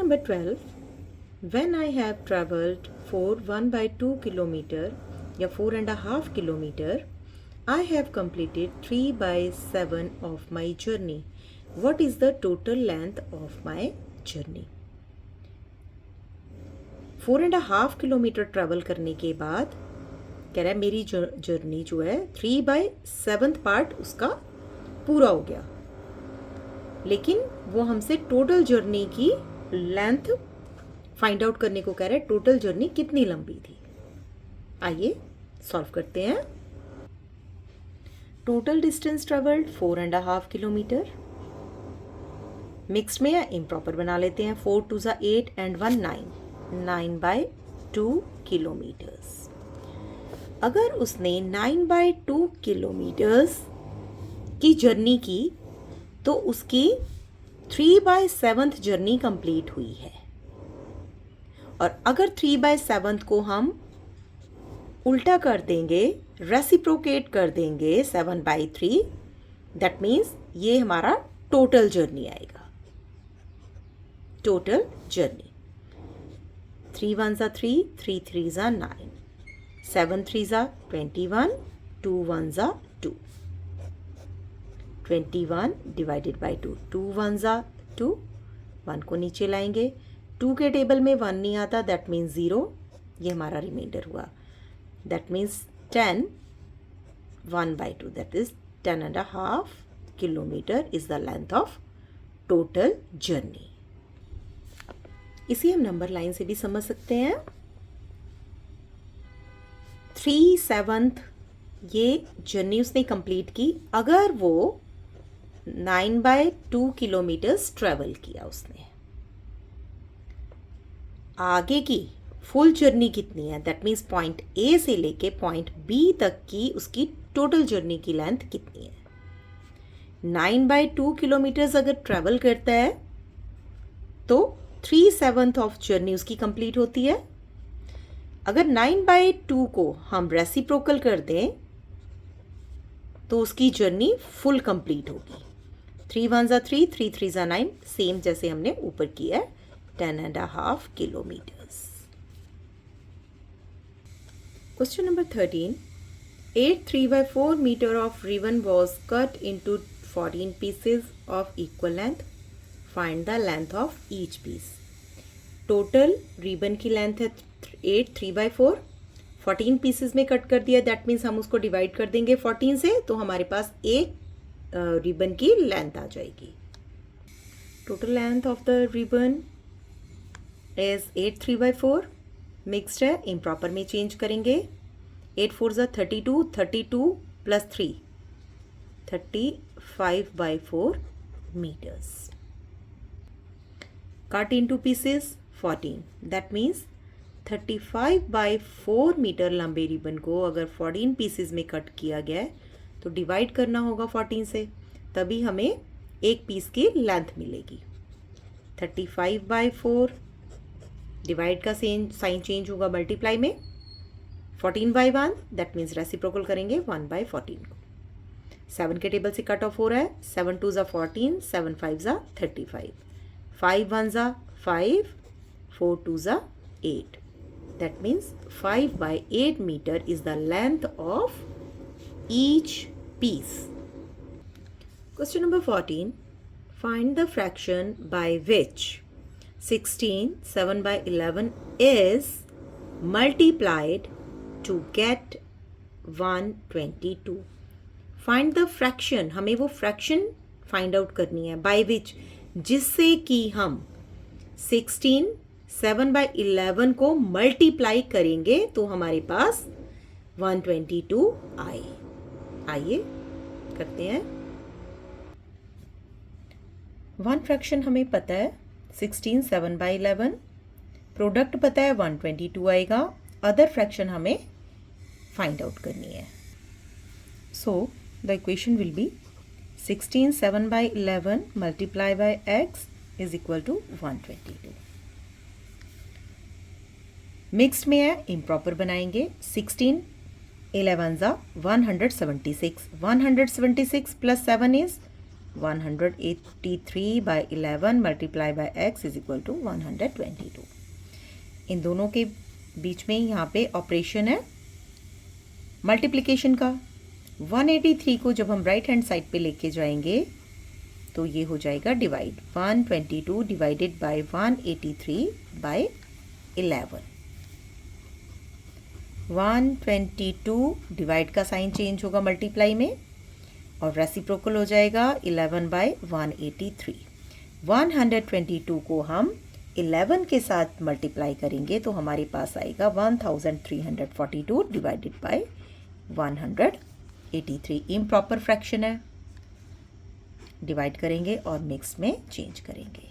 number 12. When I have traveled for 1 by 2 kilometer या 4.5 kilometer, I have completed 3 by 7 of my journey. What is the total length of my journey? 4.5 kilometre travel करने के बाद कह रहा है मेरी journey जो है 3 बाई 7 पार्ट उसका पूरा हो गया, लेकिन वो हमसे टोटल जर्नी की लेंथ फाइंड आउट करने को कह रहा है। टोटल जर्नी कितनी लंबी थी, आइए सॉल्व करते हैं। Total distance travelled 4.5 kilometre. Mixed में या इम्प्रॉपर बना लेते हैं। 4 2 8 एंड 1 9 बाई 2 किलोमीटर्स। अगर उसने 9 बाई 2 किलोमीटर्स की जर्नी की तो उसकी 3 बाई 7 जर्नी कंप्लीट हुई है। और अगर 3 बाई 7 को हम उल्टा कर देंगे, रेसिप्रोकेट कर देंगे 7 बाई 3, दैट मीन्स ये हमारा टोटल जर्नी आएगा। टोटल जर्नी 3 1 3, 3 3 9, 7 3 21, 2 1 2, 21 डिवाइडेड बाई 2, 2 1 2, 1 को नीचे लाएंगे। 2 के टेबल में 1 नहीं आता, दैट मीन्स 0, ये हमारा रिमाइंडर हुआ। That means 10, 1 by 2, that is 10.5 kilometre is the length of total journey. इसी हम नंबर लाइन से भी समझ सकते हैं। 3/7 ये जर्नी उसने कंप्लीट की अगर वो 9 बाई 2 किलोमीटर्स ट्रेवल किया उसने। आगे की फुल जर्नी कितनी है, दैट मीन्स पॉइंट ए से लेके पॉइंट बी तक की उसकी टोटल जर्नी की लेंथ कितनी है। 9 बाई 2 किलोमीटर्स अगर ट्रेवल करता है तो 3/7 ऑफ जर्नी उसकी कंप्लीट होती है। अगर 9 बाई 2 को हम रेसिप्रोकल कर दें तो उसकी जर्नी फुल कंप्लीट होगी। 3 1 3, 3 3 9, सेम जैसे हमने ऊपर किया है, 10.5 kilometers. Question number 13. 8 3 by 4 meter of ribbon was cut into 14 pieces of equal length. Find the length of each piece. Total ribbon की length है 8 3 by 4, 14 pieces में कट कर दिया, दैट मीन्स हम उसको डिवाइड कर देंगे 14 से, तो हमारे पास एक रिबन की लेंथ आ जाएगी। Total length of the ribbon is 8 3 by 4, mixed है, इम्प्रॉपर में चेंज करेंगे। 8 4 32, 32 plus 3 35 by 4 meters. Cut into pieces 14, that means 35 by 4 metre लंबे रिबन को अगर 14 पीसेस में कट किया गया है तो डिवाइड करना होगा 14 से, तभी हमें एक पीस की लेंथ मिलेगी। 35 बाई 4, डिवाइड का साइन चेंज होगा मल्टीप्लाई में, 14 बाई 1, दैट मीन्स रेसिप्रोकल करेंगे 1 बाई 14 को। 7 के टेबल से कट ऑफ हो रहा है, 7 2 14, 7 5 35, 5 1 5, 4 2 8, that means 5 by 8 meter is the length of each piece. Question number 14. Find the fraction by which 16 7 by 11 is multiplied to get 122. Find the fraction, हमें वो fraction find out करनी है, by which जिससे कि हम 16 7 by 11 को multiply करेंगे तो हमारे पास 122 आए। आइए करते हैं। वन फ्रैक्शन हमें पता है 16 7 by 11, प्रोडक्ट पता है 122 आएगा, अदर फ्रैक्शन हमें फाइंड आउट करनी है। So the equation will be 16 7 by 11 multiply by x is equal to 122। Mixed में है, इम्प्रॉपर बनाएंगे। 16 11 176, 176 plus 7 is 183 by 11 multiply by x is equal to 122। इन दोनों के बीच में यहाँ पे ऑपरेशन है मल्टीप्लिकेशन का। 183 को जब हम राइट हैंड साइड पे लेके जाएंगे तो ये हो जाएगा divide. 122 divided by 183 by 11। 122 divide का साइन चेंज होगा मल्टीप्लाई में और रेसिप्रोकल हो जाएगा 11 बाई 183। 122 को हम 11 के साथ मल्टीप्लाई करेंगे तो हमारे पास आएगा 1342 डिवाइडेड बाई 183। इम्प्रॉपर फ्रैक्शन है, डिवाइड करेंगे और मिक्स में चेंज करेंगे।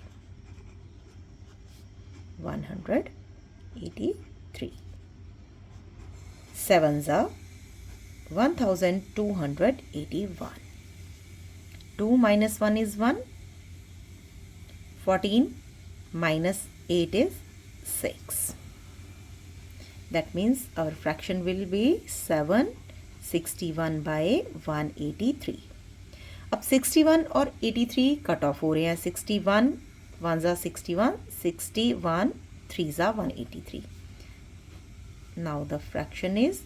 183 7 ज़ा 1281। 2 minus 1 is 1. 14 minus 8 is 6. That means our fraction will be 761 by 183. अब 61 और 83 कट ऑफ हो रहे हैं। 61 1 ज़ा 61, 61 3 ज़ा 183। Now the fraction is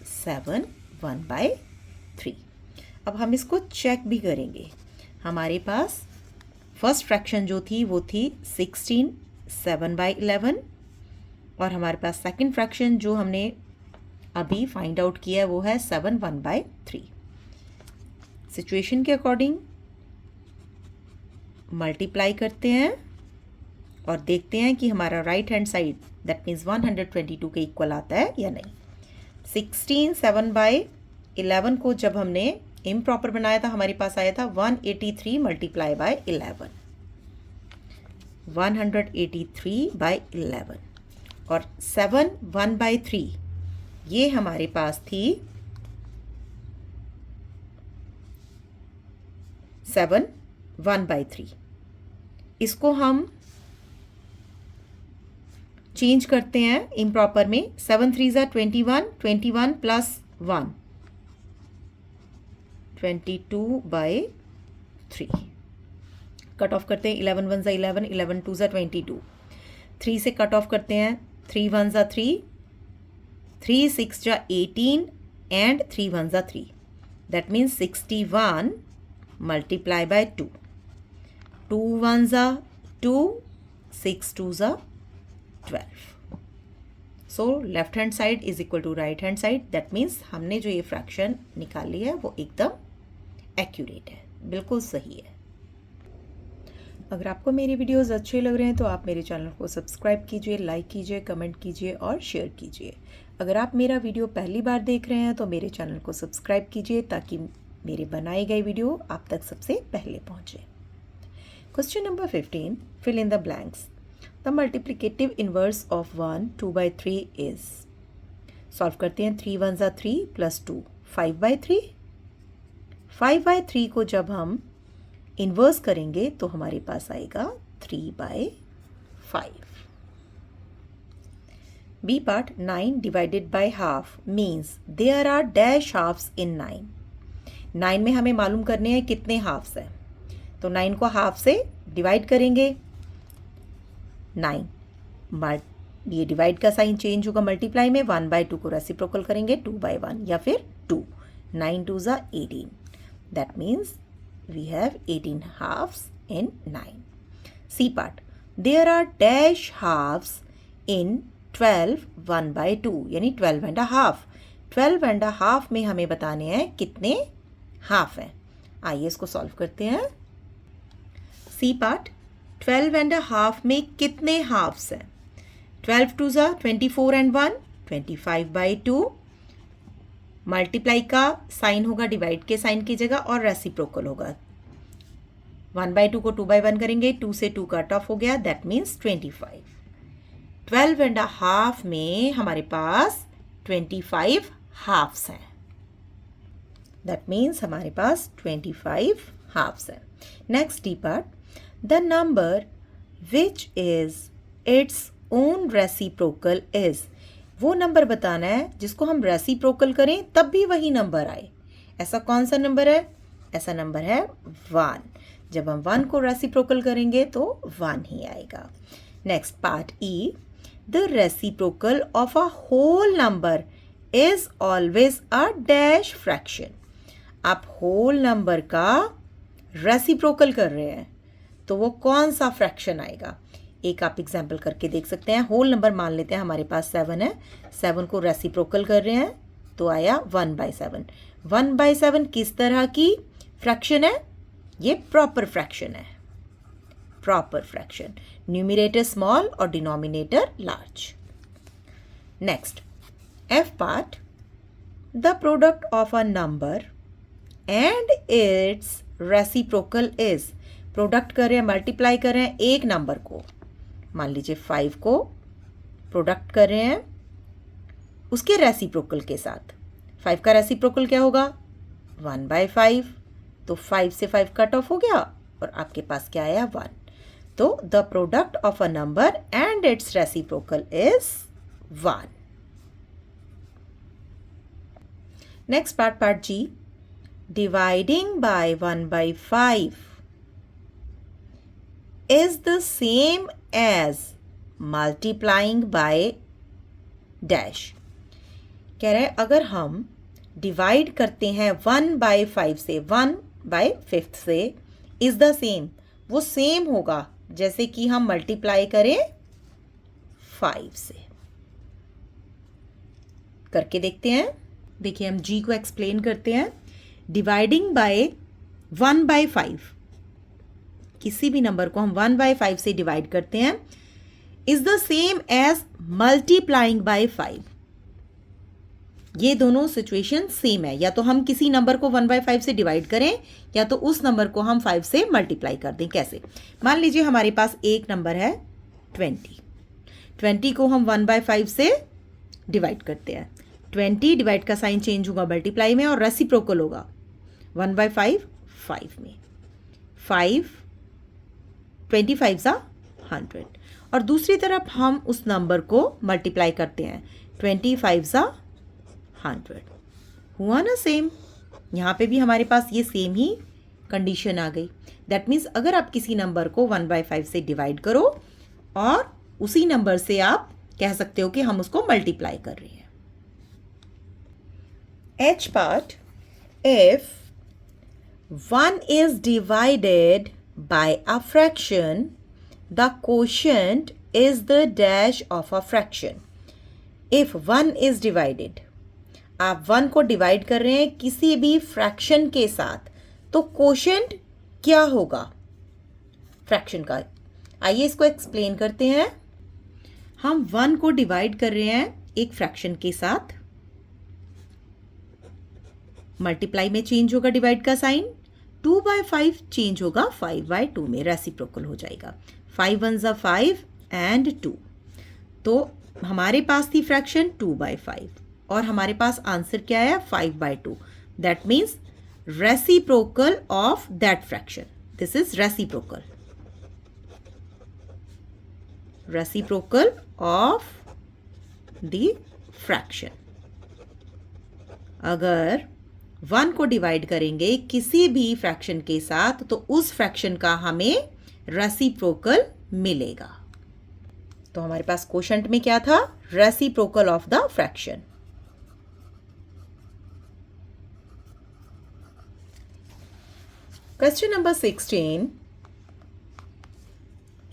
7 1 by 3। अब हम इसको चेक भी करेंगे। हमारे पास फर्स्ट फ्रैक्शन जो थी वो थी 16 7 by 11 और हमारे पास सेकंड फ्रैक्शन जो हमने अभी फाइंड आउट किया है वो है 7 1 by 3। सिचुएशन के अकॉर्डिंग मल्टीप्लाई करते हैं और देखते हैं कि हमारा right hand side that means 122 के इक्वल आता है या नहीं। 16 7 by 11 को जब हमने इम्प्रॉपर बनाया था हमारे पास आया था 183 मल्टीप्लाई बाय 11। 183 बाय 11 और 7 1 by 3 ये हमारे पास थी 7 1 by 3। इसको हम चेंज करते हैं इम्प्रॉपर में। 7 3 ज़ा 21, 21 प्लस 1 22 बाई 3। कट ऑफ करते हैं 11 1 ज़ा 11, 11 2 ज़ा 22। 3 से कट ऑफ करते हैं 3 1 ज़ा 3, 3 6 ज़ा 18 एंड 3 1 ज़ा 3। That means 61 multiply by 2। 2 1 ज़ा 2, 6 2 ज़ा 12। So left hand side is equal to right hand side. That means हमने जो ये फ्रैक्शन निकाली है वो एकदम एक्यूरेट है, बिल्कुल सही है। अगर आपको मेरी वीडियोस अच्छे लग रहे हैं तो आप मेरे चैनल को सब्सक्राइब कीजिए, लाइक कीजिए, कमेंट कीजिए और शेयर कीजिए। अगर आप मेरा वीडियो पहली बार देख रहे हैं तो मेरे चैनल को सब्सक्राइब कीजिए ताकि मेरे बनाई गई वीडियो आप तक सबसे पहले पहुँचे। Question number 15, fill in the blanks. The multiplicative inverse of 1 2 by 3 is. Solve करते हैं। 3 1 ज़ा 3 प्लस 2 5 by 3। 5 by 3 को जब हम इन्वर्स करेंगे तो हमारे पास आएगा 3 by 5। B part 9 divided by half means there are dash halves in 9। 9 में हमें मालूम करने हैं कितने हाफ्स हैं, तो 9 को हाफ से डिवाइड करेंगे। 9 ये डिवाइड का साइन चेंज होगा मल्टीप्लाई में। 1 by 2 को रेसिप्रोकल करेंगे 2 by 1 या फिर 2। 9 2 ज़ा 18। That means we have 18 halves in 9। C part there are dash halves in 12 1 by 2 यानी 12 एंड हाफ। 12 एंड हाफ में हमें बताने हैं कितने हाफ हैं। आइए इसको सॉल्व करते हैं। सी पार्ट 12 एंड हाफ में कितने हाफ्स हैं। 12 2 ज़ा 24 एंड 1 25 by 2। मल्टीप्लाई का साइन होगा डिवाइड के साइन की जगह और रेसिप्रोकल होगा। 1 by 2 को 2 by 1 करेंगे, 2 से 2 कट ऑफ हो गया। That means 25। 12 एंड हाफ में हमारे पास 25 हाफ्स हैं। दैट मीन्स हमारे पास 25 हाफ्स हैं। Next D part the number which is its own reciprocal is. वो नंबर बताना है जिसको हम रेसिप्रोकल करें तब भी वही नंबर आए। ऐसा कौन सा नंबर है? ऐसा नंबर है 1। जब हम 1 को रेसिप्रोकल करेंगे तो 1 ही आएगा। Next part E, the reciprocal of a whole number is always a dash fraction. आप होल नंबर का रेसिप्रोकल कर रहे हैं तो वो कौन सा फ्रैक्शन आएगा? एक आप एग्जाम्पल करके देख सकते हैं। होल नंबर मान लेते हैं हमारे पास 7 है, 7 को रेसिप्रोकल कर रहे हैं तो आया 1/7। 1/7 किस तरह की फ्रैक्शन है? ये प्रॉपर फ्रैक्शन है, प्रॉपर फ्रैक्शन। न्यूमरेटर स्मॉल और denominator large. Next F part, the product of a number and its reciprocal is. Product कर रहे हैं, मल्टीप्लाई कर रहे हैं एक नंबर को, मान लीजिए 5 को प्रोडक्ट कर रहे हैं उसके रेसिप्रोकल के साथ। 5 का रेसिप्रोकल क्या होगा? 1/5। तो 5 से 5 कट ऑफ हो गया और आपके पास क्या आया? 1। तो the product of a number and its reciprocal is 1। Next part G, dividing by 1/5 is the same as multiplying by dash। कह रहे हैं अगर हम डिवाइड करते हैं 1/5 से, 1/5 से इज द सेम, वो सेम होगा जैसे कि हम मल्टीप्लाई करें 5 से। करके देखते हैं। देखिए हम जी को एक्सप्लेन करते हैं। डिवाइडिंग बाय 1/5, किसी भी नंबर को हम 1/5 से डिवाइड करते हैं, is the same as multiplying by 5। ये दोनों सिचुएशन सेम है, या तो हम किसी नंबर को 1/5 से डिवाइड करें या तो उस नंबर को हम 5 से मल्टीप्लाई कर दें। कैसे? मान लीजिए हमारे पास एक नंबर है 20 को हम 1/5 से डिवाइड करते हैं। 20 डिवाइड का साइन चेंज होगा मल्टीप्लाई में और रेसिप्रोकल होगा 1/5 5 में। 25 100 और दूसरी तरफ हम उस नंबर को मल्टीप्लाई करते हैं 25 100। हुआ ना सेम? यहाँ पे भी हमारे पास ये सेम ही कंडीशन आ गई। दैट मीन्स अगर आप किसी नंबर को 1/5 से डिवाइड करो और उसी नंबर से आप कह सकते हो कि हम उसको मल्टीप्लाई कर रहे हैं। H part, if 1 is divided by a fraction, the quotient is the dash of a fraction। if 1 is divided, आप 1 को डिवाइड कर रहे हैं किसी भी फ्रैक्शन के साथ, तो quotient क्या होगा फ्रैक्शन का? आइए इसको एक्सप्लेन करते हैं। हम 1 को डिवाइड कर रहे हैं एक फ्रैक्शन के साथ, मल्टीप्लाई में चेंज होगा डिवाइड का साइन, 2/5 चेंज होगा 5/2 में, रेसिप्रोकल हो जाएगा। 5 1 ज़ा 5 एंड 2। तो हमारे पास थी फ्रैक्शन 2/5 और हमारे पास आंसर क्या है? 5/2। That means reciprocal of that fraction. This is reciprocal, reciprocal of the fraction. अगर 1 को डिवाइड करेंगे किसी भी फ्रैक्शन के साथ तो उस फ्रैक्शन का हमें रेसिप्रोकल मिलेगा। तो हमारे पास कोशेंट में क्या था? Reciprocal of the fraction. Question number 16,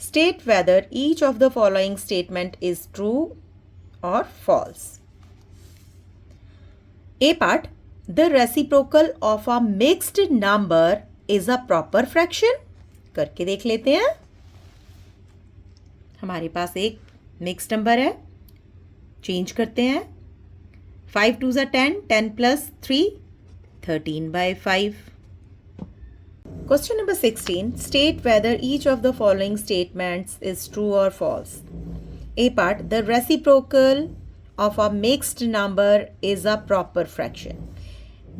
state whether each of the following statement is true और false. A part, the reciprocal of a mixed number is a proper fraction. करके देख लेते हैं। हमारे पास एक मिक्स्ड नंबर है, चेंज करते हैं। 5 2 ज़ा 10, 10 + 3 13/5। Question number 16, state whether each of the following statements is true और false. A part, the reciprocal of a mixed number is a proper fraction.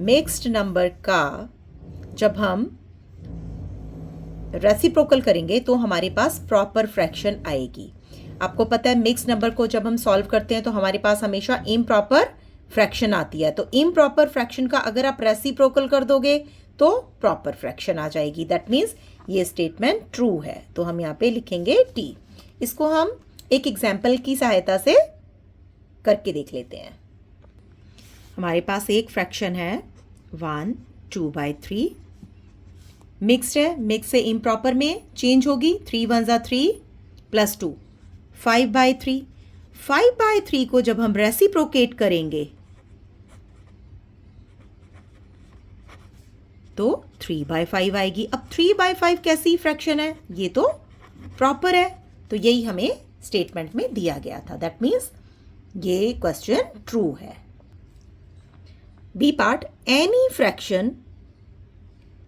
Mixed number का जब हम रेसिप्रोकल करेंगे तो हमारे पास प्रॉपर फ्रैक्शन आएगी। आपको पता है मिक्स्ड नंबर को जब हम सॉल्व करते हैं तो हमारे पास हमेशा इम्प्रॉपर फ्रैक्शन आती है। तो इम्प्रॉपर फ्रैक्शन का अगर आप रेसिप्रोकल कर दोगे तो प्रॉपर फ्रैक्शन आ जाएगी। दैट मीन्स ये स्टेटमेंट ट्रू है, तो हम यहाँ पे लिखेंगे टी। इसको हम एक एग्जाम्पल की सहायता से करके देख लेते हैं। हमारे पास एक फ्रैक्शन है 1 2/3, मिक्स्ड है, मिक्स से इम्प्रॉपर में चेंज होगी, 3 1 ज़ा 3 प्लस 2 5/3। 5/3 को जब हम रेसिप्रोकेट करेंगे तो 3/5 आएगी। अब 3/5 कैसी फ्रैक्शन है, ये तो प्रॉपर है, तो यही हमें स्टेटमेंट में दिया गया था। दैट मीन्स ये क्वेश्चन ट्रू है। B part, any fraction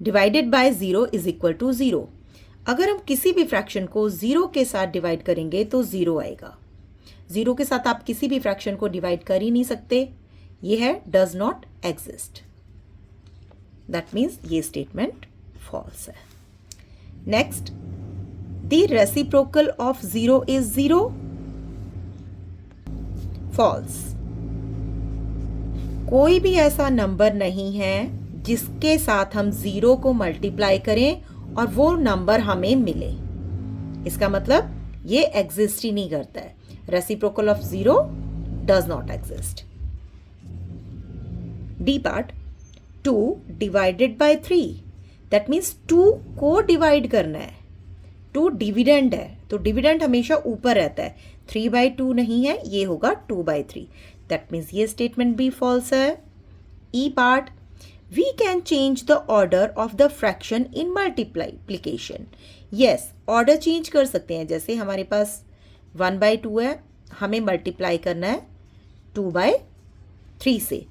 divided by 0 is equal to 0। अगर हम किसी भी फ्रैक्शन को 0 के साथ डिवाइड करेंगे तो 0 आएगा। 0 के साथ आप किसी भी फ्रैक्शन को डिवाइड कर ही नहीं सकते, ये है does not exist. That means ये स्टेटमेंट फॉल्स है। Next, the reciprocal of 0 is 0, false. कोई भी ऐसा नंबर नहीं है जिसके साथ हम 0 को मल्टीप्लाई करें और वो नंबर हमें मिले। इसका मतलब ये एग्जिस्ट ही नहीं करता है। Reciprocal of 0 does not exist. D part, 2 divided by 3, that means 2 को डिवाइड करना है। 2 डिविडेंड है, तो डिविडेंड हमेशा ऊपर रहता है, 3/2 नहीं है, ये होगा 2/3। दैट मीन्स ये स्टेटमेंट भी फॉल्स है। E part, we can change the order of the fraction in multiplication. Yes, order change कर सकते हैं। जैसे हमारे पास 1/2 है, हमें मल्टीप्लाई करना है 2/3 से,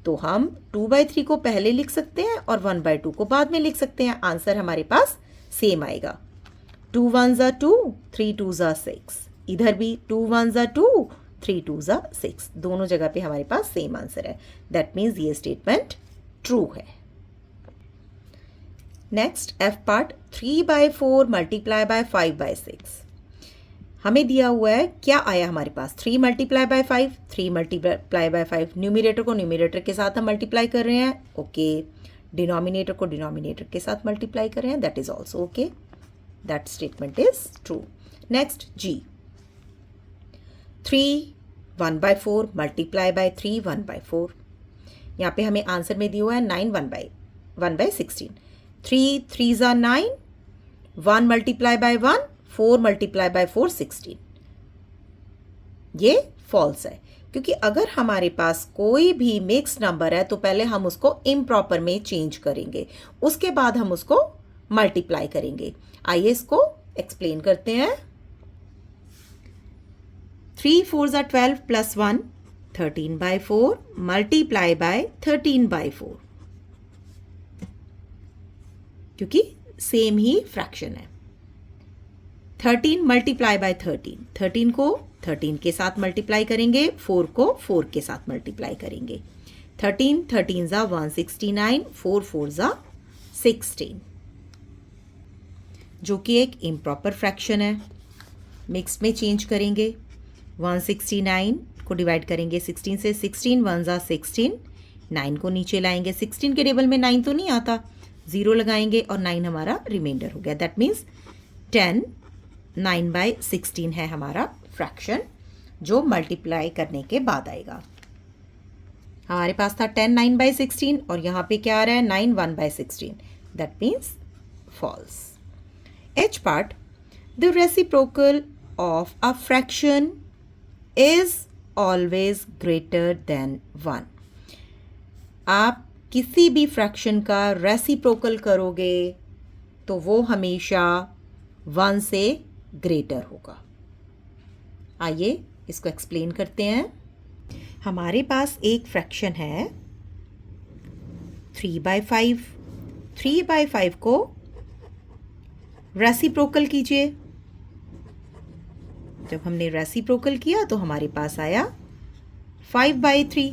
तो हम 2/3 को पहले लिख सकते हैं और 1/2 को बाद में लिख सकते हैं। आंसर हमारे पास सेम आएगा। 2 1 ज़ा 2, 3 2 ज़ा 6। इधर भी 2 1 ज़ा 2, 3 2 ज़ा 6। दोनों जगह पे हमारे पास सेम आंसर है। दैट मीन्स ये स्टेटमेंट ट्रू है। Next, F part, 3/4 multiply by 5/6। हमें दिया हुआ है, क्या आया हमारे पास, 3 multiply by 5, 3 multiply by 5। Numerator को न्यूमिनेटर के साथ हम मल्टीप्लाई कर रहे हैं, ओके। डिनोमिनेटर को डिनोमिनेटर के साथ मल्टीप्लाई कर रहे हैं, that is also okay. That statement is true. Next, G, 3 1/4 multiply by 3 1/4। यहाँ पे हमें आंसर में दिया हुआ है 9 1/16। 3 3 ज़ा 9, 1 मल्टीप्लाई बाय 1, 4 मल्टीप्लाई बाय 4 16। ये फॉल्स है, क्योंकि अगर हमारे पास कोई भी मिक्स नंबर है तो पहले हम उसको इम्प्रॉपर में चेंज करेंगे, उसके बाद हम उसको मल्टीप्लाई करेंगे। आइए इसको एक्सप्लेन करते हैं। 3 4 ज़ा 12 प्लस 1 13/4 मल्टीप्लाई बाय 13/4, क्योंकि सेम ही फ्रैक्शन है। 13 मल्टीप्लाई बाय 13, 13 को 13 के साथ मल्टीप्लाई करेंगे, 4 को 4 के साथ मल्टीप्लाई करेंगे। 13 13 ज़ा 169, 4 4 ज़ा 16, जो कि एक इम्प्रॉपर फ्रैक्शन है। मिक्स में चेंज करेंगे, 169 को डिवाइड करेंगे 16 से, 16 1 ज़ा 16, 9 को नीचे लाएंगे। 16 के टेबल में 9 तो नहीं आता, 0 लगाएंगे और 9 हमारा रिमाइंडर हो गया। दैट मीन्स 10 9/16 है हमारा फ्रैक्शन, जो मल्टीप्लाई करने के बाद आएगा। हमारे पास था 10 9/16 और यहाँ पे क्या आ रहा है, 9 1/16। That means false. H part, the reciprocal of a fraction is always greater than 1। आप किसी भी फ्रैक्शन का रेसिप्रोकल करोगे तो वो हमेशा 1 से ग्रेटर होगा। आइए इसको एक्सप्लेन करते हैं। हमारे पास एक फ्रैक्शन है 3/5। 3/5 को रेसिप्रोकल कीजिए। जब हमने रेसिप्रोकल किया तो हमारे पास आया 5/3।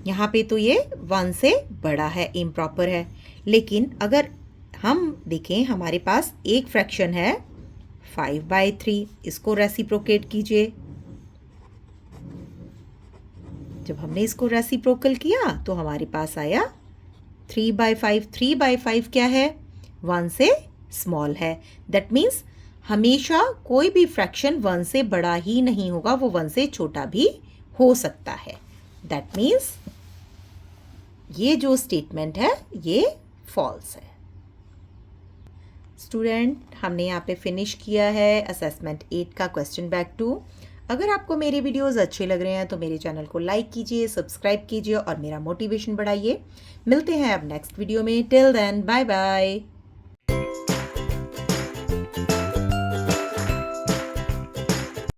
यहाँ पे तो ये 1 से बड़ा है, इम्प्रॉपर है। लेकिन अगर हम देखें, हमारे पास एक फ्रैक्शन है 5/3, इसको रेसिप्रोकेट कीजिए। जब हमने इसको रेसिप्रोकल किया तो हमारे पास आया 3/5 क्या है? 1 से स्मॉल है। दैट मीन्स हमेशा कोई भी फ्रैक्शन 1 से बड़ा ही नहीं होगा, वो 1 से छोटा भी हो सकता है। दैट मीन्स ये जो स्टेटमेंट है ये फॉल्स है। स्टूडेंट, हमने यहाँ पे फिनिश किया है असेसमेंट 8 का क्वेश्चन बैंक 2। अगर आपको मेरे वीडियोस अच्छे लग रहे हैं तो मेरे चैनल को लाइक कीजिए, सब्सक्राइब कीजिए और मेरा मोटिवेशन बढ़ाइए। मिलते हैं अब नेक्स्ट वीडियो में। Till then, bye bye.